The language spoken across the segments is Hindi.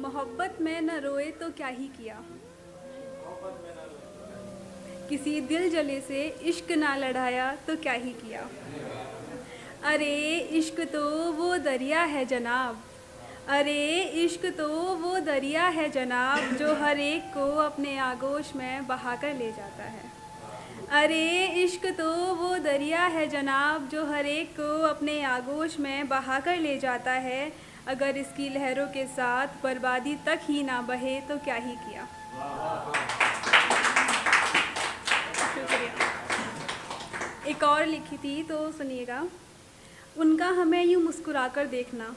मोहब्बत में न रोए तो क्या ही किया, किसी दिल जले से इश्क ना लड़ाया तो क्या ही किया। अरे इश्क तो वो दरिया है जनाब, अरे इश्क तो वो दरिया है जनाब, जो हर एक को अपने आगोश में बहा कर ले जाता है। अरे इश्क तो वो दरिया है जनाब, जो हर एक को अपने आगोश में बहा कर ले जाता है। अगर इसकी लहरों के साथ बर्बादी तक ही ना बहे तो क्या ही किया। शुक्रिया। एक और लिखी थी तो सुनिएगा। उनका हमें यूँ मुस्कुराकर देखना,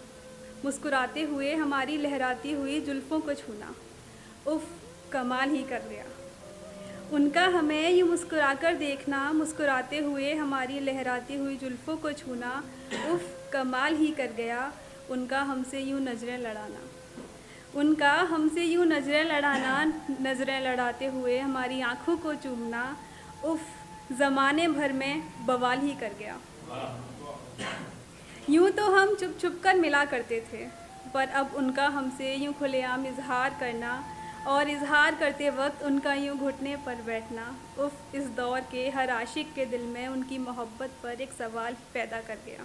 मुस्कुराते हुए हमारी लहराती हुई जुल्फ़ों को छूना, उफ़ कमाल ही कर गया। उनका हमें यूँ मुस्कुराकर देखना, मुस्कुराते हुए हमारी लहराती हुई जुल्फ़ों को छूना, उफ़ कमाल ही कर गया। उनका हमसे यूँ नज़रें लड़ाना, उनका हमसे यूँ नज़रें लड़ाना, नज़रें लड़ाते हुए हमारी आँखों को चूमना, उफ़ ज़माने भर में बवाल ही कर गया। यूँ तो हम छुप छुप कर मिला करते थे, पर अब उनका हमसे यूँ खुलेआम इजहार करना और इजहार करते वक्त उनका यूँ घुटने पर बैठना, उफ़ इस दौर के हर आशिक के दिल में उनकी मोहब्बत पर एक सवाल पैदा कर गया।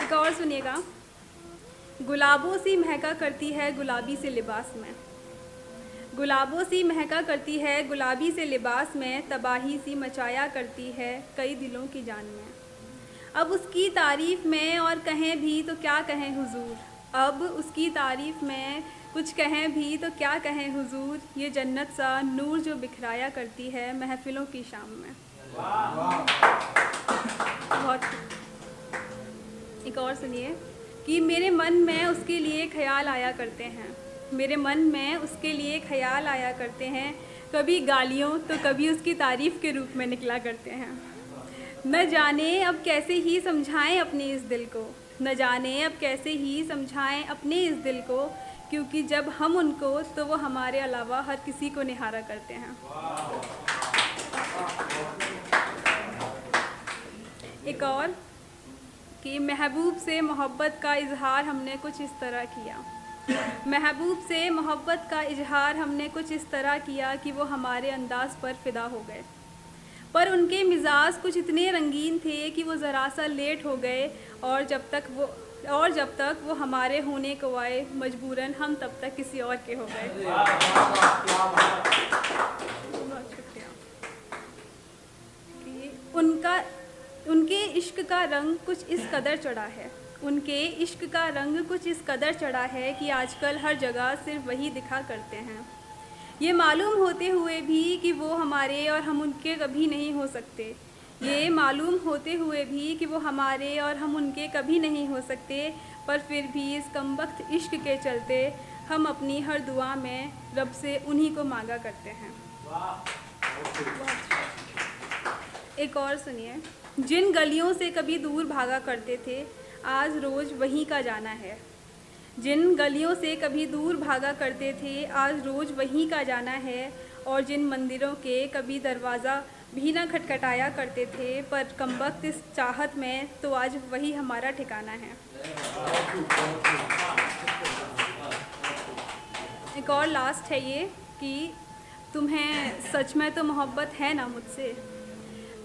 एक और सुनिएगा। गुलाबों सी महका करती है गुलाबी से लिबास में, गुलाबों सी महका करती है गुलाबी से लिबास में, तबाही सी मचाया करती है कई दिलों की जान में। अब उसकी तारीफ़ में और कहें भी तो क्या कहें हुजूर, अब उसकी तारीफ़ में कुछ कहें भी तो क्या कहें हुजूर, ये जन्नत सा नूर जो बिखराया करती है महफ़िलों की शाम में। बहुत। एक और सुनिए कि मेरे मन में उसके लिए ख्याल आया करते हैं, मेरे मन में उसके लिए ख्याल आया करते हैं, कभी गालियों तो कभी उसकी तारीफ़ के रूप में निकला करते हैं। न जाने अब कैसे ही समझाएं अपने इस दिल को, न जाने अब कैसे ही समझाएं अपने इस दिल को, क्योंकि जब हम उनको तो वो हमारे अलावा हर किसी को निहारा करते हैं। एक और कि महबूब से मोहब्बत का इजहार हमने कुछ इस तरह किया, महबूब से मोहब्बत का इजहार हमने कुछ इस तरह किया कि वो हमारे अंदाज़ पर फ़िदा हो गए, पर उनके मिजाज कुछ इतने रंगीन थे कि वो ज़रा सा लेट हो गए, और जब तक वो हमारे होने को आए मजबूरन हम तब तक किसी और के हो गए। बहुत शुक्रिया। उनके इश्क का रंग कुछ इस कदर चढ़ा है, उनके इश्क का रंग कुछ इस कदर चढ़ा है कि आजकल हर जगह सिर्फ वही दिखा करते हैं। ये मालूम होते हुए भी कि वो हमारे और हम उनके कभी नहीं हो सकते, ये मालूम होते हुए भी कि वो हमारे और हम उनके कभी नहीं हो सकते, पर फिर भी इस कमबख्त इश्क के चलते हम अपनी हर दुआ में रब से उन्हीं को मांगा करते हैं। एक और सुनिए। जिन गलियों से कभी दूर भागा करते थे आज रोज़ वहीं का जाना है, जिन गलियों से कभी दूर भागा करते थे आज रोज़ वहीं का जाना है, और जिन मंदिरों के कभी दरवाज़ा भी ना खटखटाया करते थे, पर कमबख्त इस चाहत में तो आज वही हमारा ठिकाना है। एक और लास्ट है ये कि तुम्हें सच में तो मोहब्बत है ना मुझसे,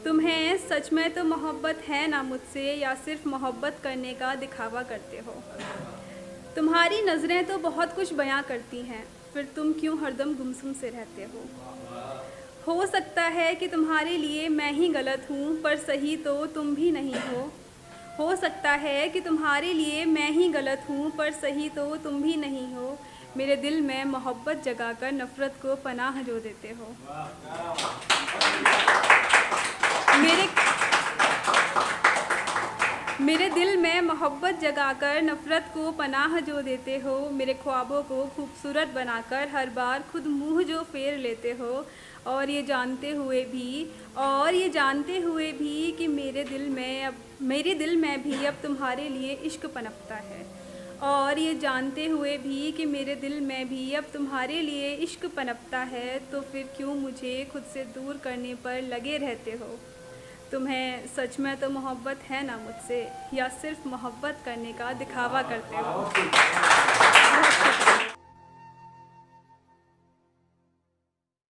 तुम्हें सच में तो मोहब्बत है ना मुझसे, या सिर्फ मोहब्बत करने का दिखावा करते हो। तुम्हारी नज़रें तो बहुत कुछ बयां करती हैं, फिर तुम क्यों हरदम गुमसुम से रहते हो सकता है कि तुम्हारे लिए मैं ही गलत हूँ पर सही तो तुम भी नहीं हो सकता है कि तुम्हारे लिए मैं ही गलत हूँ पर सही तो तुम भी नहीं हो, मेरे दिल में मोहब्बत जगाकर नफ़रत को पनाह जो देते हो। मेरे दिल में मोहब्बत जगाकर नफ़रत को पनाह जो देते हो, मेरे ख्वाबों को खूबसूरत बनाकर हर बार खुद मुँह जो फेर लेते हो, और ये जानते हुए भी कि मेरे दिल में भी अब तुम्हारे लिए इश्क पनपता है, और ये जानते हुए भी कि मेरे दिल में भी अब तुम्हारे लिए इश्क पनपता है, तो फिर क्यों मुझे खुद से दूर करने पर लगे रहते हो, तुम्हें सच में तो मोहब्बत है ना मुझसे, या सिर्फ मोहब्बत करने का दिखावा करते हो।